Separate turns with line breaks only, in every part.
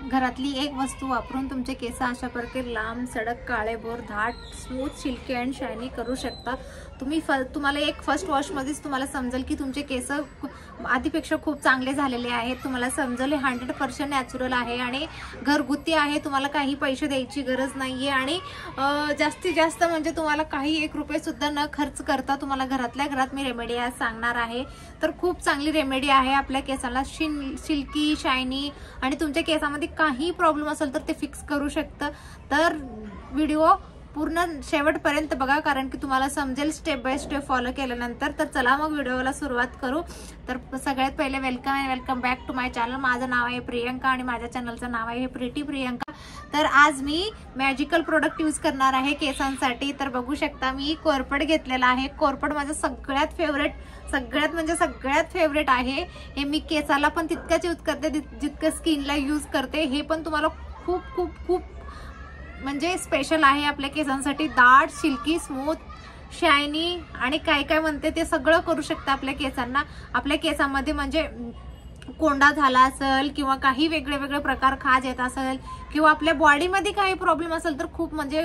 घरातली एक वस्तू वापरून तुमचे केस अशा प्रकारे लांब, सडक, काळेभोर, धाट, स्मूथ, सिल्की अँड शायनी करू शकता। तुम्हाला एक फर्स्ट वॉश मध्येच तुम्हाला समजेल की तुमचे केस आधीपेक्षा खूप चांगले झालेले आहेत। तुम्हाला समजेल 100% नॅचरल आहे आणि घरगुती आहे। तुम्हाला काही पैसे द्यायची गरज नाहीये आणि जास्तीत जास्त म्हणजे तुम्हाला काही 1 रुपये सुद्धा न खर्च करता तुम्हाला घरातल्या घरात मी रेमेडी आज सांगणार आहे। तर खूप चांगली रेमेडी आहे आपल्या केसाला सिल्की, शायनी आणि तुमच्या केसामध्ये काही प्रॉब्लेम असेल तर ते फिक्स करू शकतं। तर व्हिडिओ पूर्ण शेवटपर्यंत बघा कारण की तुम्हाला समजेल स्टेप बाय स्टेप फॉलो केल्यानंतर। तर चला मग व्हिडिओला सुरुवात करू। तर सगळ्यात पहिले welcome back to my channel. माझं नाव आहे प्रियंका आणि माझ्या चॅनलचं नाव आहे प्रिटी प्रियंका। तर आज मी मॅजिकल प्रोडक्ट यूज करणार आहे केसांसाठी। तर बघू शकता मी कोरपड घेतलेला आहे। कोरपड माझं सगळ्यात फेवरेट आहे। हे मी केसाला पण तितकंच यूज करते जितकं स्किनला यूज करते। हे पण तुम्हाला खूप खूप खूप म्हणजे स्पेशल आहे आपल्या केसांसाठी। दाट, सिल्की, स्मूथ, शायनी आणि काय काय म्हणते ते सगळं करू शकता आपल्या केसांना। आपल्या केसामध्ये म्हणजे कोंडा झाला असेल किंवा काही वेगळे प्रकार खाज येत असेल किंवा आपल्या बॉडीमध्ये काही प्रॉब्लेम असेल तर खूप म्हणजे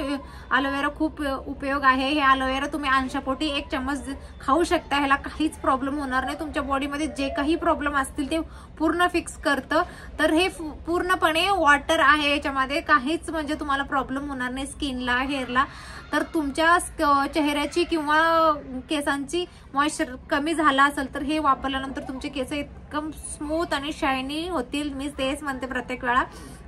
अलोवेरा खूप उपयोग आहे। हे अलोवेरा तुम्ही अंशापोटी 1 चम्मच खाऊ शकता। ह्याला काहीच प्रॉब्लेम होणार नाही। तुमच्या बॉडीमध्ये जे काही प्रॉब्लेम असतील ते पूर्ण फिक्स करतं। तर हे पूर्णपणे वॉटर आहे, याच्यामध्ये काहीच म्हणजे तुम्हाला प्रॉब्लेम होणार नाही स्किनला, हेअरला। तर तुमच्या चेहऱ्याची किंवा केसांची मॉइश्चर कमी झाला असेल तर हे वापरल्यानंतर तुमचे केस एकदम स्मूथ आणि शायनी होतील। मी तेच म्हणते प्रत्येक वेळा।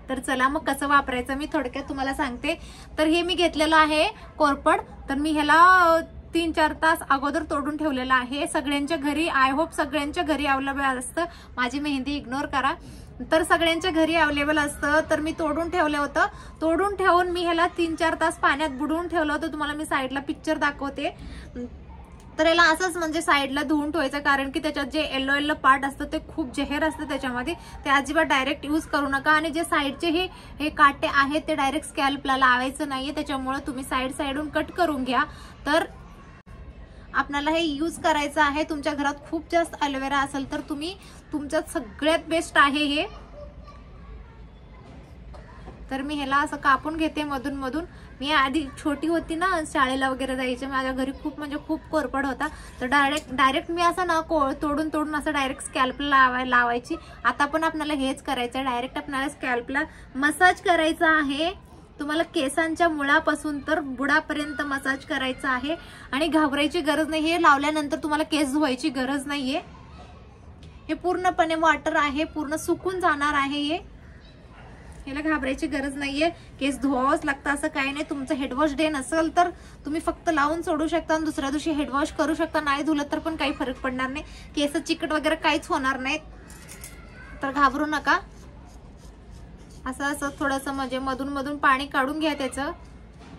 तर चला मग कसं वापरायचं मी थोडक्यात तुम्हाला सांगते। तर हे मी घेतलेलं आहे कोरपड। तर मी ह्याला 3-4 तास अगोदर तोडून ठेवलेलं आहे। सगळ्यांच्या घरी, आय होप सगळ्यांच्या घरी अवेलेबल असतं। माझी मेहंदी इग्नोर करा। तर सगळ्यांच्या घरी अवेलेबल असतं। तर मी तोडून ठेवलं होतं। तोडून ठेवून मी ह्याला 3-4 तास पाण्यात बुडवून ठेवलं होतं। तुम्हाला मी साईडला पिक्चर दाखवते। तर याला असंच म्हणजे साईडला धुवून ठेवायचं कारण की त्याच्यात जे येलो पार्ट असतं ते खूप जहर असतं त्याच्यामध्ये। ते अजिबात डायरेक्ट यूज करू नका आणि जे साईडचे हे काटे आहेत ते डायरेक्ट स्कॅल्पला लावायचं नाहीये। त्याच्यामुळे तुम्ही साईडून कट करून घ्या। तर आपल्याला हे यूज करायचं आहे। तुमच्या घरात खूप जास्त अलोवेरा असेल तर तुम्ही तुमच्यात सगळ्यात बेस्ट आहे हे। तर मी ह्याला असं कापून घेते मधून। मी आधी छोटी होती ना, शाळेला वगैरे जायचे, माझ्या घरी खूप कोरपड होता। तर डायरेक्ट मी असं ना तोडून असं डायरेक्ट स्कॅल्पला लावायची। आता पण आपल्याला हेच करायचं, डायरेक्ट आपल्याला स्कॅल्पला मसाज करायचा आहे। तुम्हाला केसांच्या मुळापासून तर बुडापर्यंत मसाज करायचा आहे आणि घाबरायची गरज नाही। हे लावल्यानंतर तुम्हाला केस धुवायची गरज नाहीये। हे पूर्णपणे वॉटर आहे, पूर्ण सुकून जाणार आहे। याला घाबरायची गरज नाहीये। केस धुवावंच लागतं असं काही नाही। तुमचं हेडवॉश डे नसेल तर तुम्ही फक्त लावून सोडू शकता आणि दुसऱ्या दिवशी हेडवॉश करू शकता। नाही धुलं तर पण काही फरक पडणार नाही। केस चिकट वगैरे काहीच होणार नाहीत। तर घाबरू नका। असं थोडंसं म्हणजे मधून पाणी काढून घ्या त्याचं।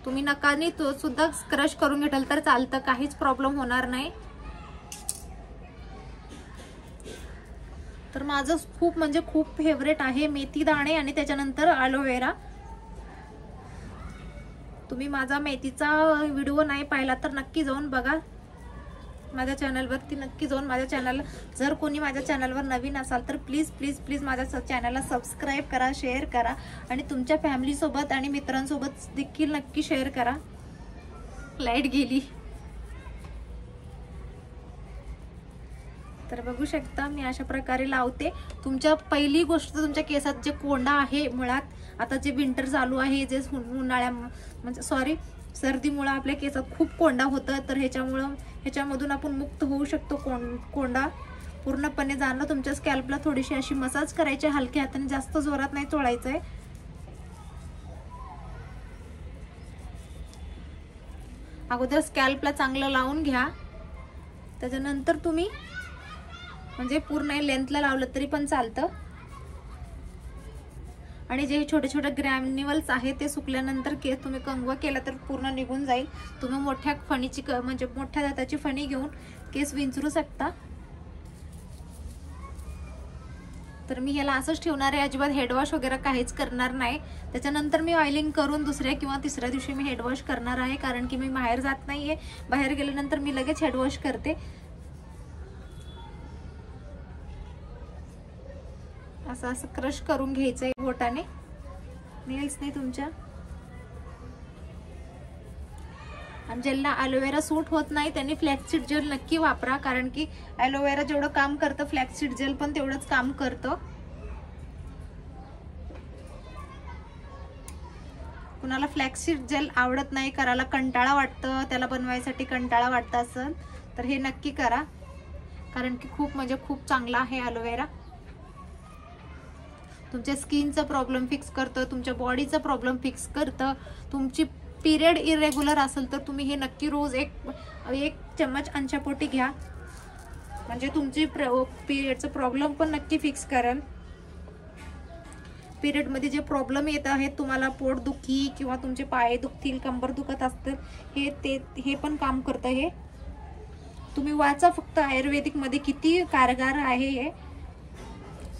तुम्ही नकानी तो सुद्धा क्रश करून घेतलं तर चालतं, काहीच प्रॉब्लेम होणार नाही। तर माझं खूप फेवरेट आहे मेथी दाणे आणि त्याच्यानंतर अलोवेरा। तुम्ही माझा मेथीचा व्हिडिओ नाही पाहिला तर नक्की जाऊन बघा माझ्या चॅनलवरती। नक्की जाऊन माझ्या चॅनल, जर कोणी माझ्या चॅनलवर नवीन असाल तर प्लीज माझ्या चॅनलला सबस्क्राईब करा, शेअर करा आणि तुमच्या फॅमिली सोबत आणि मित्रांसोबत देखील नक्की शेअर करा। लाईट गेली। तर बघू शकता मी अशा प्रकारे लावते। तुमच्या पहिली गोष्ट तुमच्या केसात जे कोंडा आहे मुळात, आता जे विंटर चालू आहे, जे सर्दीमुळे आपल्या केसात खूप कोंडा होतं। तर ह्याच्यामधून आपण मुक्त होऊ शकतो। कोंडा पूर्णपणे जाणं। तुमच्या स्कॅल्पला थोडीशी अशी मसाज करायची हलक्या हाताने, जास्त जोरात नाही चोळायचंय। अगोदर स्कॅल्पला चांगलं लावून घ्या। त्याच्यानंतर तुम्ही म्हणजे पूर्ण लेंथला लावलं तरी पण चालतं। आणि जे छोटे ग्रॅन्युअल्स आहेत ते सुकल्यानंतर केस तुम्ही कंगवा केला तर पूर्ण निघून जाईल। तुम्ही मोठ्या फणीची म्हणजे मोठ्या दाताची फणी घेऊन केस विंचरू शकता। तर मी ह्याला असंच ठेवणार आहे, अजिबात हेडवॉश वगैरे काहीच करणार नाही। त्याच्यानंतर मी ऑइलिंग करून दुसऱ्या किंवा तिसऱ्या दिवशी मी हेडवॉश करणार आहे कारण की मी बाहेर जात नाहीये। बाहेर गेल्यानंतर मी लगेच हेडवॉश करते। असं क्रश करून घ्यायचंय बोटाने। नेल्स नाही तुमच्या. आणि ज्यांना ॲलोवेरा सूट होत नाही त्यांनी फ्लॅक्ससीड जेल नक्की वापरा, कारण की ॲलोवेरा जेवढं काम करतं फ्लॅक्ससीड जेल पण तेवढंच काम करतं. कुणाला फ्लॅक्ससीड जेल आवडत नाही, करायला कंटाळा वाटतं, त्याला बनवायसाठी कंटाळा वाटतं असेल तर हे नक्की करा, कारण की खूप म्हणजे खूप चांगला आहे ॲलोवेरा. तुमच्या स्किनचा प्रॉब्लेम फिक्स करतं, तुमच्या बॉडीचा प्रॉब्लेम फिक्स करतं. तुमची पिरियड इरेग्युलर असेल तर तुम्ही हे नक्की रोज एक चम्मच अंशापोटी घ्या, म्हणजे तुमची पिरियडचा प्रॉब्लेम पण नक्की फिक्स करेल. पिरियड मध्ये जे प्रॉब्लेम येत आहेत तुम्हाला, पोटदुखी किंवा तुमचे पाय दुखतील, कंबर दुखत असतील, हे पण काम करतं. हे तुम्ही वाचा फक्त आयुर्वेदिक मध्ये किती कारगर आहे हे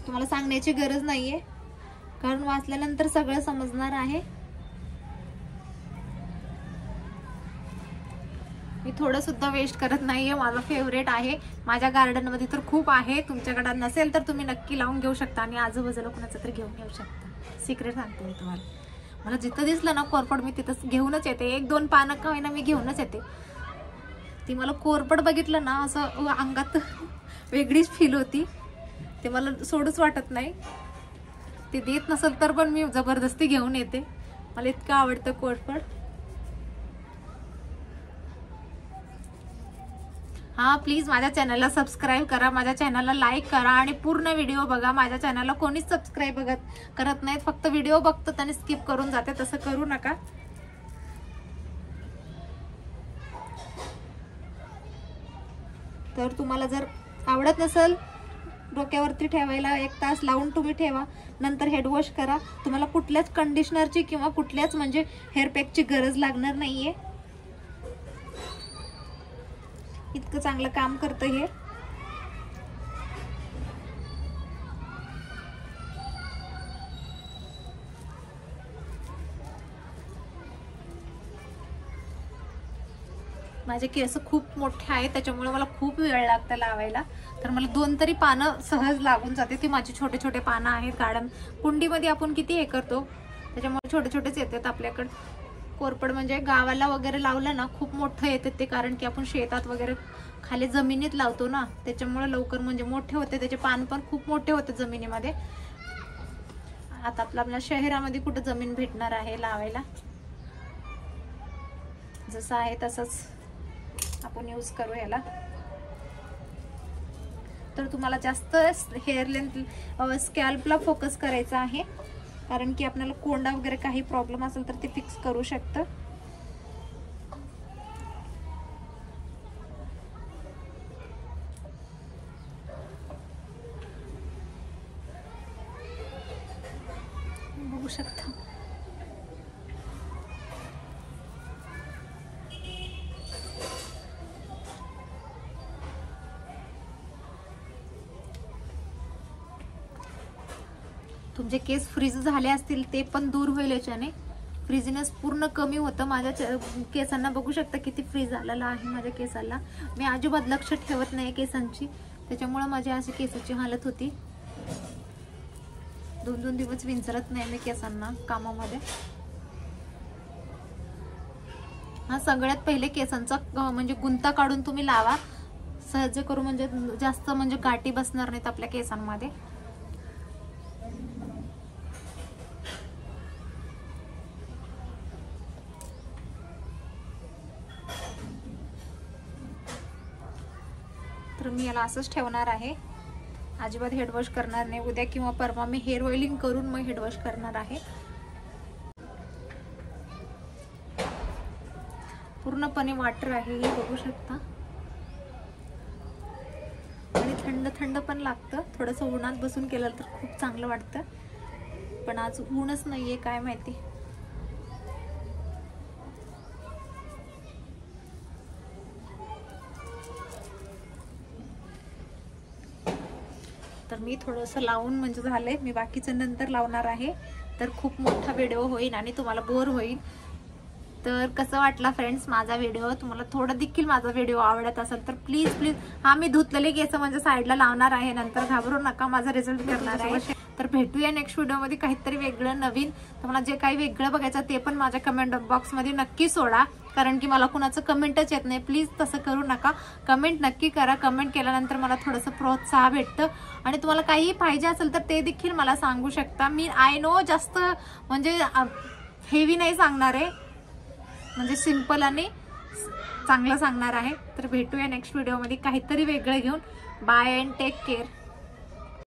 तुम्हाला सांगण्याची गरज नाहीये, कारण वाचल्यानंतर सगळं समजणार आहे. मी थोडं सुद्धा वेस्ट करत नाहीये, माझा फेवरेट आहे. माझ्या गार्डन मध्ये तर खूप आहे, तुमच्याकडे नसेल तर तुम्ही नक्की लावून घेऊ शकता आणि आजूबाजूला कोणाचं तरी घेऊन येऊ शकता. सिक्रेट सांगते मी तुम्हाला. मला जिथं दिसलं ना कोरपड मी तिथं घेऊनच येते, 1-2 पानं का होईना मी घेऊनच येते. ती मला कोरपड बघितलं ना असं अंगात वेगळीच फील होती, ते मला सोडूच वाटत नाही. ते देत नसेल तर पण मी जबरदस्ती घेऊन येते, मला इतकं आवडतं कोरपड. हा प्लीज माझ्या चॅनलला सबस्क्राईब करा, माझ्या चॅनलला लाईक करा आणि पूर्ण व्हिडिओ बघा. माझ्या चॅनलला कोणीच सबस्क्राईब करत नाहीत, फक्त व्हिडिओ बघतात आणि स्किप करून जाते, तसं करू नका. तर तुम्हाला जर आवडत नसेल डोक्यावरती ठेवायला 1 तास लावून तुम्ही ठेवा, नंतर हेड वॉश करा. तुम्हाला कुठल्याच कंडिशनरची किंवा कुठल्याच म्हणजे हेअर पॅकची गरज लागणार नाहीये. इतकं चांगलं काम करतं हे. माझे केस खूप मोठे आहेत, त्याच्यामुळे मला खूप वेळ लागतं लावायला, तर मला 2 तरी पानं सहज लागून जाते. ती माझी छोटे छोटे पानं आहेत. गार्डन कुंडीमध्ये आपण किती हे करतो, त्याच्यामुळे छोटे छोटेच येतात आपल्याकडे. कोरपड म्हणजे गावाला वगैरे लावलं ना खूप मोठं येते ते, कारण की आपण शेतात वगैरे खाली जमिनीत लावतो ना, त्याच्यामुळे लवकर म्हणजे मोठे होते, त्याचे पान पण खूप मोठे होते जमिनीमध्ये. आता आपल्या शहरामध्ये कुठं जमीन भेटणार आहे लावायला, जसं आहे तसंच आपण यूज करू याला. तर तुम्हाला जास्त हेअर लेंथ स्कॅल्पला फोकस करायचा आहे, कारण की आपल्याला कोंडा वगैरे काही प्रॉब्लेम असेल तर ते फिक्स करू शकतं. बघू शकता तुमचे केस फ्रीज झाले असतील ते पण दूर होईल याच्याने. फ्रीजीनेस पूर्ण कमी होतं. माझ्या केसांना बघू शकता किती फ्रीज झालेला आहे माझ्या केसाला. मी अजिबात लक्ष ठेवत नाही केसांची, त्याच्यामुळे माझ्या अशी केसाची हालत होती. 2-2 दिवस विंचरत नाही मी केसांना कामामध्ये. हा सगळ्यात पहिले केसांचा म्हणजे गुंता काढून तुम्ही लावा, सहज करू, म्हणजे जास्त म्हणजे गाठी बसणार नाहीत आपल्या केसांमध्ये. तर मी याला असंच ठेवणार आहे, अजिबात हेड वॉश करणार नाही. उद्या किंवा परवा मी हेअर ऑइलिंग करून मग हेड वॉश करणार आहे. पूर्णपणे वॉटर आहे हे बघू शकता, आणि थंड थंड पण लागतं. थोडंसं उन्हात बसून केलं तर खूप चांगलं वाटतं, पण आज ऊनच नाहीये काय माहिती. तर मी थोडंसं लावून म्हणजे झालंय, मी बाकीचं नंतर लावणार आहे. तर खूप मोठा व्हिडिओ होईल आणि तुम्हाला बोर होईल. तर कसं वाटला फ्रेंड्स माझा व्हिडिओ? तुम्हाला थोडं देखील माझा व्हिडिओ आवडत असेल तर प्लीज हा मी धुतलेले केस म्हणजे साईडला लावणार आहे, नंतर घाबरू नका, माझा रिझल्ट करणार आहे. तर भेटूया नेक्स्ट व्हिडिओमध्ये काहीतरी वेगळं नवीन. तुम्हाला जे काही वेगळं बघायचं ते पण माझ्या कमेंट बॉक्समध्ये नक्की सोडा, कारण की मला कुणाचं कमेंटच येत नाही. प्लीज तसं करू नका, कमेंट नक्की करा. कमेंट केल्यानंतर मला थोडंसं प्रोत्साह भेटतं आणि तुम्हाला काही पाहिजे असेल तर ते देखील मला सांगू शकता. मी आय नो जास्त म्हणजे हेवी नाही सांगणार आहे, म्हणजे सिंपल आणि चांगलं सांगणार आहे. तर भेटूया नेक्स्ट व्हिडिओमध्ये काहीतरी वेगळं घेऊन. Bye and take care.